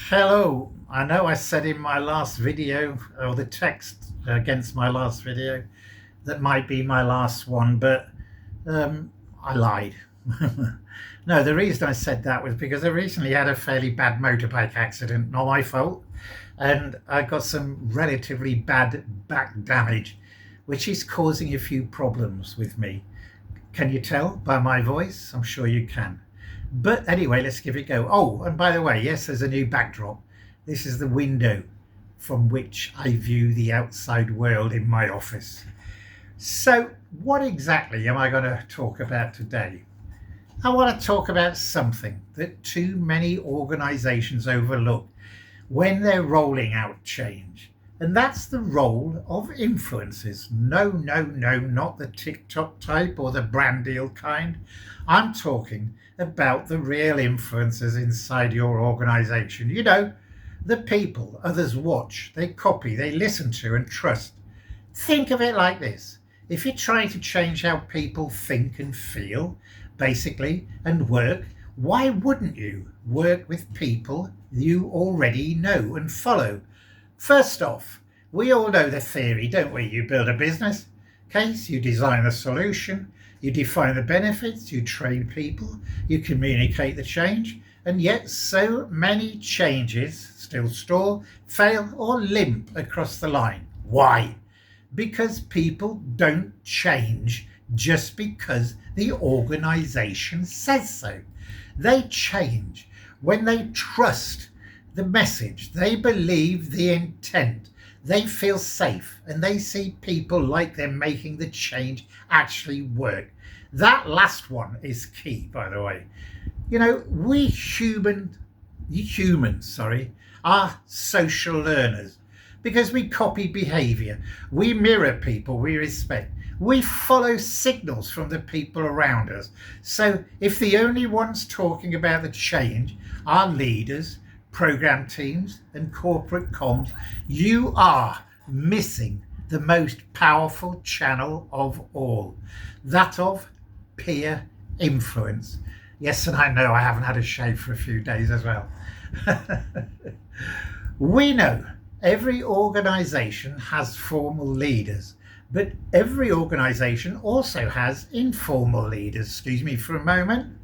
Hello, I know I said in my last video, or the text against my last video, that might be my last one, but I lied. No, the reason I said that was because I recently had a fairly bad motorbike accident, not my fault, and I got some relatively bad back damage, which is causing a few problems with me. Can you tell by my voice? I'm sure you can. But anyway, let's give it a go. Oh, and by the way, yes, there's a new backdrop. This is the window from which I view the outside world in my office. So, what exactly am I going to talk about today? I want to talk about something that too many organizations overlook when they're rolling out change. And that's the role of influencers. No, no, no, not the TikTok type or the brand deal kind. I'm talking about the real influencers inside your organization. You know, the people others watch, they copy, they listen to and trust. Think of it like this. If you're trying to change how people think and feel, basically, and work, why wouldn't you work with people you already know and follow? First off, we all know the theory, don't we? You build a business case, you design the solution, you define the benefits, you train people, you communicate the change, and yet so many changes still stall, fail, or limp across the line. Why? Because people don't change just because the organization says so. They change when they trust the message, they believe the intent, they feel safe, and they see people like them making the change actually work. That last one is key, by the way. You know, we humans, are social learners because we copy behavior, we mirror people we respect, we follow signals from the people around us. So if the only ones talking about the change are leaders, program teams and corporate comms, you are missing the most powerful channel of all, that of peer influence. Yes, and I know I haven't had a shave for a few days as well. We know every organization has formal leaders, but every organization also has informal leaders. Excuse me for a moment.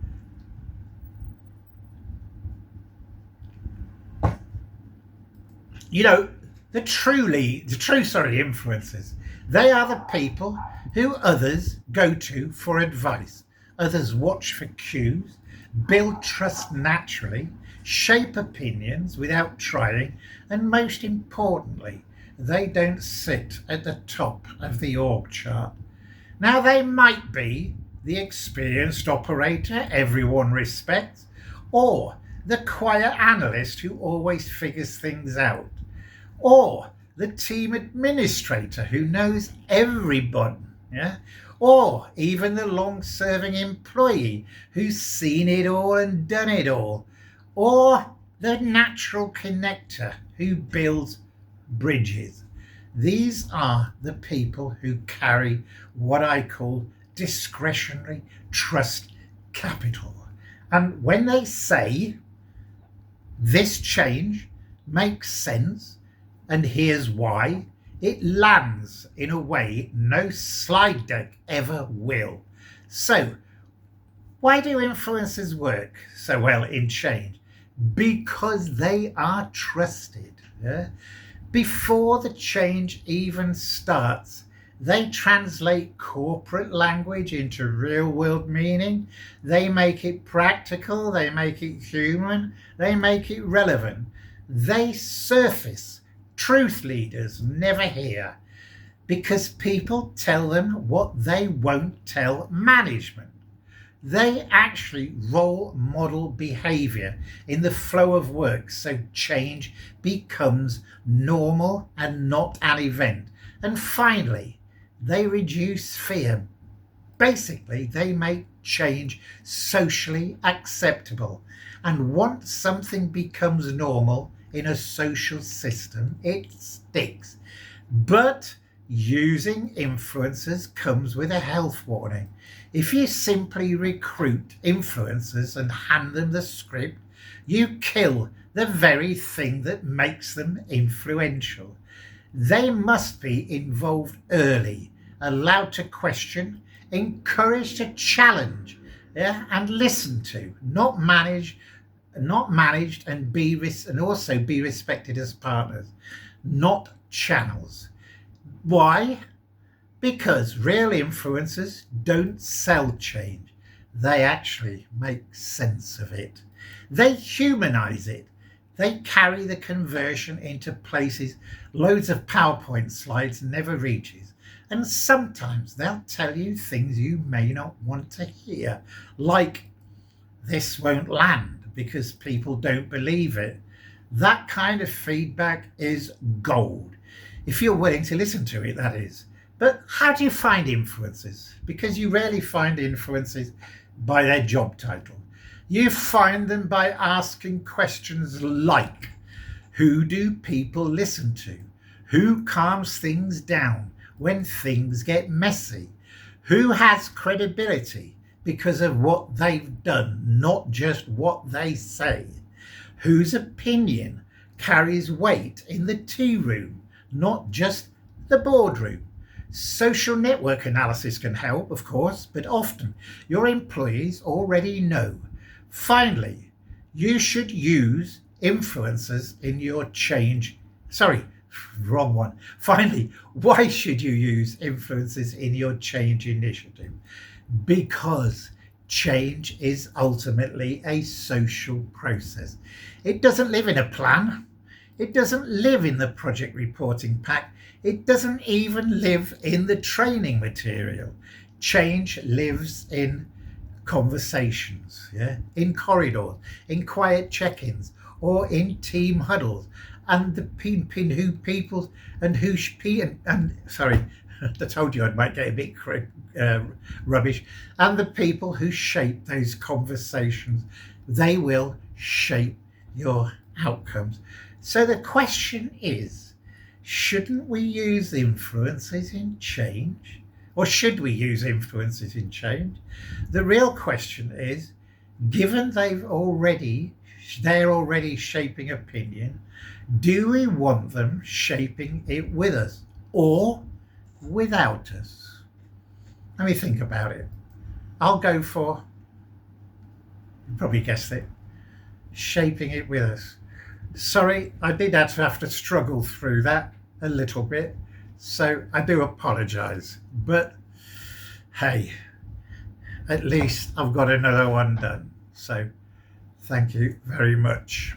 You know, the true influencers, they are the people who others go to for advice. Others watch for cues, build trust naturally, shape opinions without trying, and most importantly, they don't sit at the top of the org chart. Now, they might be the experienced operator everyone respects, or the quiet analyst who always figures things out, or the team administrator who knows everybody, yeah? Or even the long-serving employee who's seen it all and done it all, or the natural connector who builds bridges. These are the people who carry what I call discretionary trust capital. And when they say this change makes sense, and here's why, it lands in a way no slide deck ever will. So, why do influencers work so well in change? Because they are trusted. Yeah? Before the change even starts, they translate corporate language into real world meaning. They make it practical, they make it human, they make it relevant. They surface truth leaders never hear because people tell them what they won't tell management. They actually role model behavior in the flow of work so change becomes normal and not an event. And finally, they reduce fear. Basically, they make change socially acceptable. And once something becomes normal in a social system, it sticks. But using influencers comes with a health warning. If you simply recruit influencers and hand them the script, you kill the very thing that makes them influential. They must be involved early, allowed to question, encouraged to challenge, yeah, and listen to, not managed, and and also be respected as partners, not channels. Why? Because real influencers don't sell change. They actually make sense of it. They humanize it. They carry the conversion into places loads of PowerPoint slides never reaches. And sometimes they'll tell you things you may not want to hear, like this won't land because people don't believe it. That kind of feedback is gold. If you're willing to listen to it, that is. But how do you find influencers? Because you rarely find influencers by their job title. You find them by asking questions like, who do people listen to? Who calms things down when things get messy? Who has credibility because of what they've done, not just what they say? Whose opinion carries weight in the tea room, not just the boardroom? Social network analysis can help, of course, but often your employees already know. Finally, you should use influencers in your change. Sorry, wrong one. Finally, why should you use influencers in your change initiative? Because change is ultimately a social process. It doesn't live in a plan. It doesn't live in the project reporting pack. It doesn't even live in the training material. Change lives in conversations, yeah, in corridors, in quiet check-ins, or in team huddles, and the people and who and sorry, I told you I might get a bit rubbish, and the people who shape those conversations, they will shape your outcomes. So the question is, shouldn't we use influences in change? Or should we use influences in change? The real question is, given they're already shaping opinion, do we want them shaping it with us or without us? Let me think about it. I'll go for, you probably guessed it, shaping it with us. Sorry, I did have to struggle through that a little bit, so I do apologise. But hey, at least I've got another one done. So thank you very much.